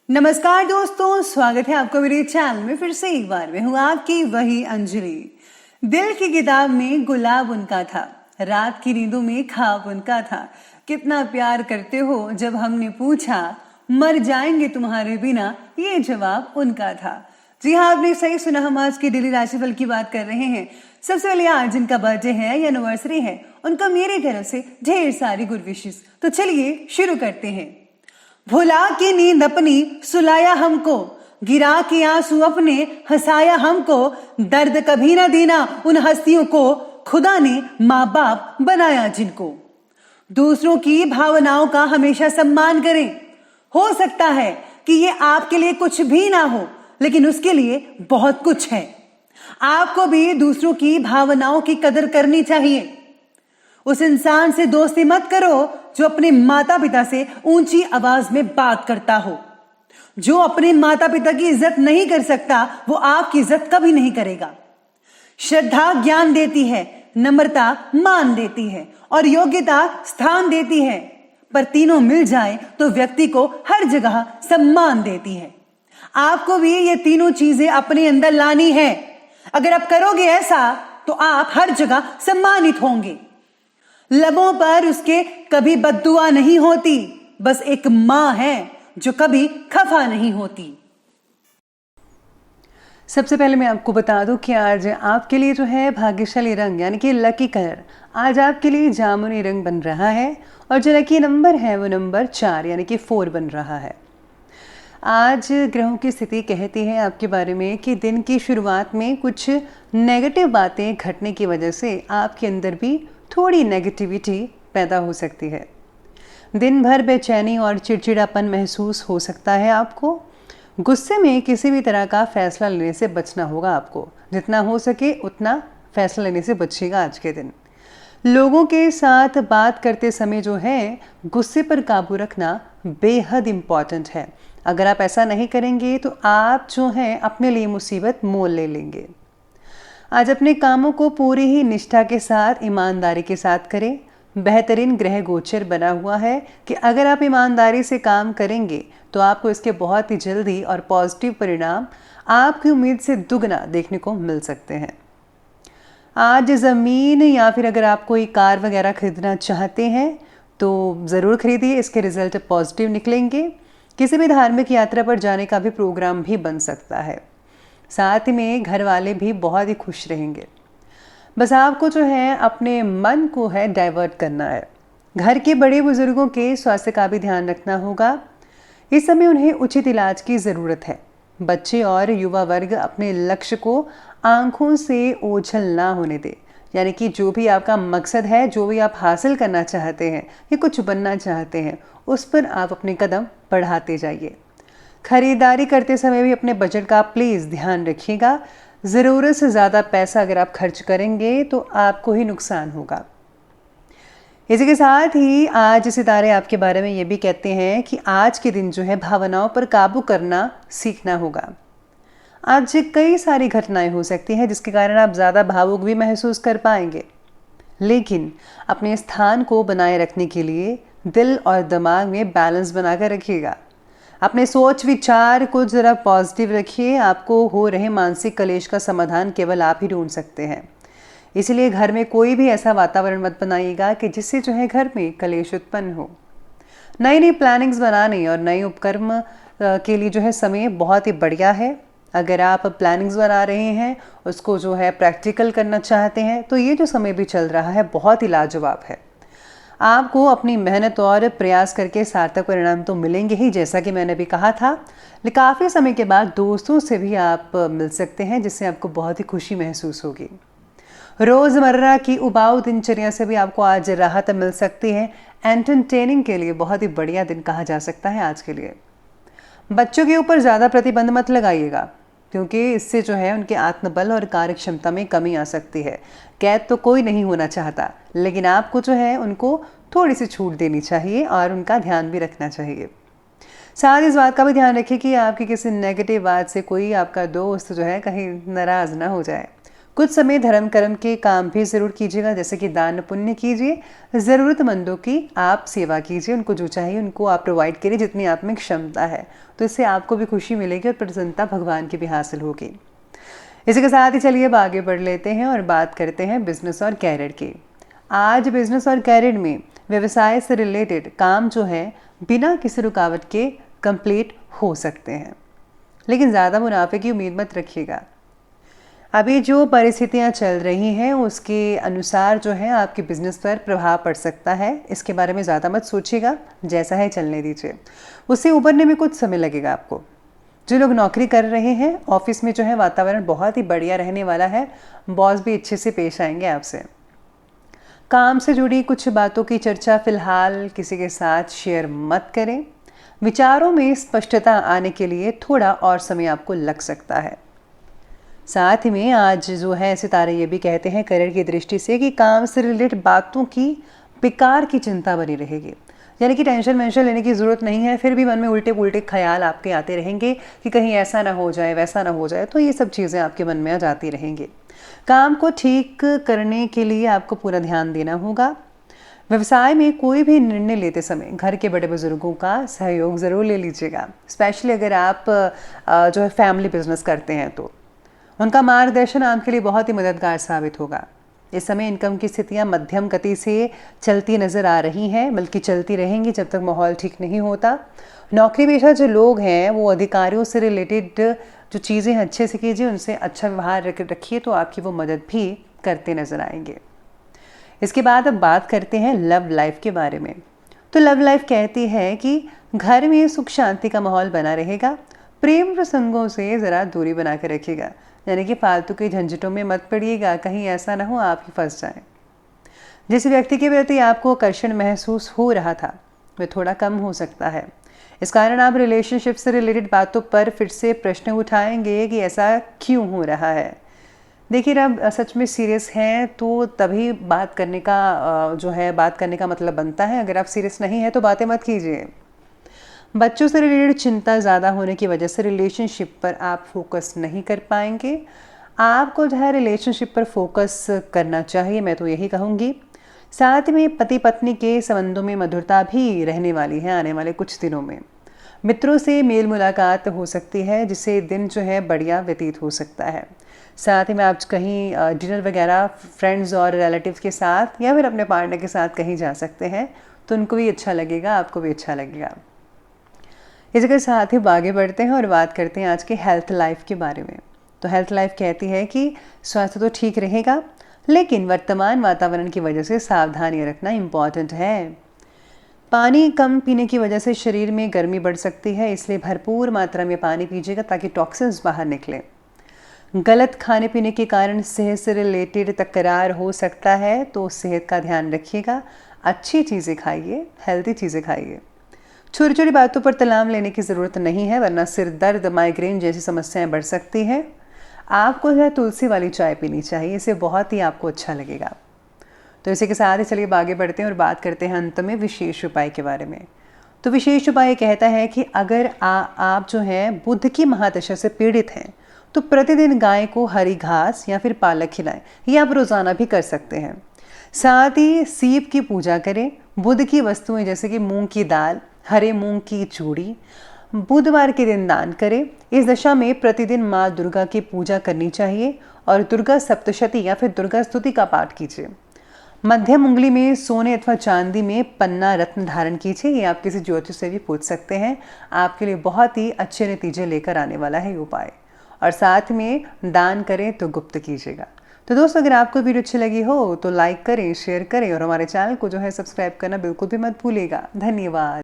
नमस्कार दोस्तों, स्वागत है आपका मेरे चैनल में फिर से एक बार। मैं हूँ आपकी वही अंजलि। दिल की किताब में गुलाब उनका था, रात की नींदों में ख्वाब उनका था। कितना प्यार करते हो जब हमने पूछा, मर जाएंगे तुम्हारे बिना, ये जवाब उनका था। जी हाँ, आपने सही सुना। हम आज की डेली राशिफल की बात कर रहे हैं। सबसे पहले आज जिनका बर्थडे है या एनिवर्सरी है, उनका मेरी तरफ से ढेर सारी गुड विशेस। तो चलिए शुरू करते हैं। भुला की नींद अपनी सुलाया हमको, गिरा के आंसू अपने हंसाया हमको, दर्द कभी ना देना उन हस्तियों को, खुदा ने माँ बाप बनाया जिनको। दूसरों की भावनाओं का हमेशा सम्मान करें। हो सकता है कि ये आपके लिए कुछ भी ना हो, लेकिन उसके लिए बहुत कुछ है। आपको भी दूसरों की भावनाओं की कदर करनी चाहिए। उस इंसान से दोस्ती मत करो जो अपने माता पिता से ऊंची आवाज में बात करता हो। जो अपने माता पिता की इज्जत नहीं कर सकता, वो आपकी इज्जत कभी नहीं करेगा। श्रद्धा ज्ञान देती है, नम्रता मान देती है और योग्यता स्थान देती है। पर तीनों मिल जाए तो व्यक्ति को हर जगह सम्मान देती है। आपको भी ये तीनों चीजें अपने अंदर लानी है। अगर आप करोगे ऐसा तो आप हर जगह सम्मानित होंगे। लबों पर उसके कभी बद्दुआ नहीं होती, बस एक मां है जो कभी खफा नहीं होती। सबसे पहले मैं आपको बता दूं कि आज आपके लिए जो है भाग्यशाली रंग यानी कि लकी कलर, आज आपके लिए जामुनी रंग बन रहा है और जो लकी नंबर है वो नंबर 4 यानी कि 4 बन रहा है। आज ग्रहों की स्थिति कहती है आपके बारे में कि दिन की शुरुआत में कुछ नेगेटिव बातें घटने की वजह से आपके अंदर भी थोड़ी नेगेटिविटी पैदा हो सकती है। दिन भर बेचैनी और चिड़चिड़ापन महसूस हो सकता है आपको। गुस्से में किसी भी तरह का फैसला लेने से बचना होगा आपको। जितना हो सके उतना फैसला लेने से बचिएगा आज के दिन। लोगों के साथ बात करते समय जो है गुस्से पर काबू रखना बेहद इम्पॉर्टेंट है। अगर आप ऐसा नहीं करेंगे तो आप जो हैं अपने लिए मुसीबत मोल ले लेंगे। आज अपने कामों को पूरी ही निष्ठा के साथ, ईमानदारी के साथ करें। बेहतरीन ग्रह गोचर बना हुआ है कि अगर आप ईमानदारी से काम करेंगे तो आपको इसके बहुत ही जल्दी और पॉजिटिव परिणाम आपकी उम्मीद से दुगना देखने को मिल सकते हैं। आज ज़मीन या फिर अगर आप कोई कार वगैरह खरीदना चाहते हैं तो ज़रूर खरीदिए, इसके रिजल्ट पॉजिटिव निकलेंगे। किसी भी धार्मिक यात्रा पर जाने का भी प्रोग्राम भी बन सकता है। साथ में घर वाले भी बहुत ही खुश रहेंगे। बस आपको जो है अपने मन को है डाइवर्ट करना है। घर के बड़े बुजुर्गों के स्वास्थ्य का भी ध्यान रखना होगा। इस समय उन्हें उचित इलाज की ज़रूरत है। बच्चे और युवा वर्ग अपने लक्ष्य को आंखों से ओझल ना होने दे, यानी कि जो भी आपका मकसद है, जो भी आप हासिल करना चाहते हैं या कुछ बनना चाहते हैं, उस पर आप अपने कदम बढ़ाते जाइए। खरीदारी करते समय भी अपने बजट का प्लीज़ ध्यान रखिएगा। ज़रूरत से ज़्यादा पैसा अगर आप खर्च करेंगे तो आपको ही नुकसान होगा। इसी के साथ ही आज सितारे आपके बारे में ये भी कहते हैं कि आज के दिन जो है भावनाओं पर काबू करना सीखना होगा। आज कई सारी घटनाएं हो सकती हैं जिसके कारण आप ज़्यादा भावुक भी महसूस कर पाएंगे, लेकिन अपने स्थान को बनाए रखने के लिए दिल और दिमाग में बैलेंस बनाकर रखिएगा। अपने सोच विचार को ज़रा पॉजिटिव रखिए। आपको हो रहे मानसिक कलेश का समाधान केवल आप ही ढूंढ सकते हैं। इसलिए घर में कोई भी ऐसा वातावरण मत बनाइएगा कि जिससे जो है घर में कलेश उत्पन्न हो। नई नई प्लानिंग्स बनाने और नए उपक्रम के लिए जो है समय बहुत ही बढ़िया है। अगर आप प्लानिंग्स बना रहे हैं, उसको जो है प्रैक्टिकल करना चाहते हैं, तो ये जो समय भी चल रहा है बहुत ही लाजवाब है। आपको अपनी मेहनत और प्रयास करके सार्थक परिणाम तो मिलेंगे ही, जैसा कि मैंने भी कहा था। लेकिन काफ़ी समय के बाद दोस्तों से भी आप मिल सकते हैं, जिससे आपको बहुत ही खुशी महसूस होगी। रोज़मर्रा की उबाऊ दिनचर्या से भी आपको आज राहत मिल सकती है। एंटरटेनिंग के लिए बहुत ही बढ़िया दिन कहा जा सकता है आज के लिए। बच्चों के ऊपर ज़्यादा प्रतिबंध मत लगाइएगा, क्योंकि इससे जो है उनके आत्मबल और कार्य क्षमता में कमी आ सकती है। कैद तो कोई नहीं होना चाहता, लेकिन आपको जो है उनको थोड़ी सी छूट देनी चाहिए और उनका ध्यान भी रखना चाहिए। साथ ही इस बात का भी ध्यान रखिए कि आपकी किसी नेगेटिव बात से कोई आपका दोस्त जो है कहीं नाराज़ ना हो जाए। कुछ समय धर्म कर्म के काम भी ज़रूर कीजिएगा, जैसे कि दान पुण्य कीजिए, ज़रूरतमंदों की आप सेवा कीजिए, उनको जो चाहिए उनको आप प्रोवाइड करिए जितनी आप में क्षमता है। तो इससे आपको भी खुशी मिलेगी और प्रसन्नता भगवान की भी हासिल होगी। इसी के साथ ही चलिए अब आगे बढ़ लेते हैं और बात करते हैं बिजनेस और कैरियर की। आज बिजनेस और कैरियर में व्यवसाय से रिलेटेड काम जो है बिना किसी रुकावट के कंप्लीट हो सकते हैं, लेकिन ज़्यादा मुनाफे की उम्मीद मत रखिएगा। अभी जो परिस्थितियां चल रही हैं उसके अनुसार जो है आपके बिजनेस पर प्रभाव पड़ सकता है। इसके बारे में ज़्यादा मत सोचिएगा, जैसा है चलने दीजिए। उससे उभरने में कुछ समय लगेगा आपको। जो लोग नौकरी कर रहे हैं, ऑफिस में जो है वातावरण बहुत ही बढ़िया रहने वाला है, बॉस भी अच्छे से पेश आएंगे आपसे। काम से जुड़ी कुछ बातों की चर्चा फिलहाल किसी के साथ शेयर मत करें। विचारों में स्पष्टता आने के लिए थोड़ा और समय आपको लग सकता है। साथ ही में आज जो है सितारे ये भी कहते हैं करियर की दृष्टि से कि काम से रिलेटेड बातों की बेकार की चिंता बनी रहेगी, यानी कि टेंशन वेंशन लेने की ज़रूरत नहीं है। फिर भी मन में उल्टे पुल्टे ख्याल आपके आते रहेंगे कि कहीं ऐसा ना हो जाए, वैसा ना हो जाए, तो ये सब चीज़ें आपके मन में आ जाती रहेंगी। काम को ठीक करने के लिए आपको पूरा ध्यान देना होगा। व्यवसाय में कोई भी निर्णय लेते समय घर के बड़े बुजुर्गों का सहयोग ज़रूर ले लीजिएगा, स्पेशली अगर आप जो है फैमिली बिजनेस करते हैं तो उनका मार्गदर्शन आपके लिए बहुत ही मददगार साबित होगा। इस समय इनकम की स्थितियां मध्यम गति से चलती नज़र आ रही हैं, बल्कि चलती रहेंगी जब तक माहौल ठीक नहीं होता। नौकरी पेशा जो लोग हैं वो अधिकारियों से रिलेटेड जो चीज़ें अच्छे से कीजिए, उनसे अच्छा व्यवहार रखिए, तो आपकी वो मदद भी करते नज़र आएंगे। इसके बाद अब बात करते हैं लव लाइफ के बारे में। तो लव लाइफ कहती है कि घर में सुख शांति का माहौल बना रहेगा। प्रेम प्रसंगों से ज़रा दूरी बना कर रखिएगा, यानी कि फालतू के झंझटों में मत पड़िएगा, कहीं ऐसा ना हो आप ही फंस जाएं। जिस व्यक्ति के प्रति आपको आकर्षण महसूस हो रहा था वह थोड़ा कम हो सकता है। इस कारण आप रिलेशनशिप से रिलेटेड बातों पर फिर से प्रश्न उठाएंगे कि ऐसा क्यों हो रहा है। देखिए, अब सच में सीरियस हैं तो तभी बात करने का मतलब बनता है। अगर आप सीरियस नहीं है तो बातें मत कीजिए। बच्चों से रिलेटेड चिंता ज़्यादा होने की वजह से रिलेशनशिप पर आप फोकस नहीं कर पाएंगे। आपको जो है रिलेशनशिप पर फोकस करना चाहिए, मैं तो यही कहूँगी। साथ में पति पत्नी के संबंधों में मधुरता भी रहने वाली है आने वाले कुछ दिनों में। मित्रों से मेल मुलाकात हो सकती है, जिससे दिन जो है बढ़िया व्यतीत हो सकता है। साथ ही में आप कहीं डिनर वगैरह फ्रेंड्स और रिलेटिव्स के साथ या फिर अपने पार्टनर के साथ कहीं जा सकते हैं, तो उनको भी अच्छा लगेगा, आपको भी अच्छा लगेगा। इसी के साथ ही आगे बढ़ते हैं और बात करते हैं आज के हेल्थ लाइफ के बारे में। तो हेल्थ लाइफ कहती है कि स्वास्थ्य तो ठीक रहेगा, लेकिन वर्तमान वातावरण की वजह से सावधानी रखना इम्पॉर्टेंट है। पानी कम पीने की वजह से शरीर में गर्मी बढ़ सकती है, इसलिए भरपूर मात्रा में पानी पीजिएगा ताकि टॉक्सिन्स बाहर निकले। गलत खाने पीने के कारण सेहत से रिलेटेड तकरार हो सकता है, तो सेहत का ध्यान रखिएगा। अच्छी चीज़ें खाइए, हेल्दी चीज़ें खाइए। छोटी छोटी बातों पर तलाम लेने की ज़रूरत नहीं है, वरना सिर दर्द, माइग्रेन जैसी समस्याएं बढ़ सकती हैं। आपको जो है तुलसी वाली चाय पीनी चाहिए, इससे बहुत ही आपको अच्छा लगेगा। तो इसी के साथ ही चलिए आगे बढ़ते हैं और बात करते हैं अंत में विशेष उपाय के बारे में। तो विशेष उपाय कहता है कि अगर आप जो है बुध की महादशा से पीड़ित हैं तो प्रतिदिन गाय को हरी घास या फिर पालक खिलाएं। ये आप रोज़ाना भी कर सकते हैं। साथ ही सीप की पूजा करें। बुध की वस्तुएं जैसे कि मूंग की दाल, हरे मूंग की चूड़ी बुधवार के दिन दान करें। इस दशा में प्रतिदिन माँ दुर्गा की पूजा करनी चाहिए और दुर्गा सप्तशती या फिर दुर्गा स्तुति का पाठ कीजिए। मध्यम उंगली में सोने अथवा चांदी में पन्ना रत्न धारण कीजिए। ये आप किसी ज्योतिष से भी पूछ सकते हैं, आपके लिए बहुत ही अच्छे नतीजे लेकर आने वाला है ये उपाय। और साथ में दान करें तो गुप्त कीजिएगा। तो दोस्तों, अगर आपको वीडियो अच्छी लगी हो तो लाइक करें, शेयर करें और हमारे चैनल को जो है सब्सक्राइब करना बिल्कुल भी मत भूलिएगा। धन्यवाद।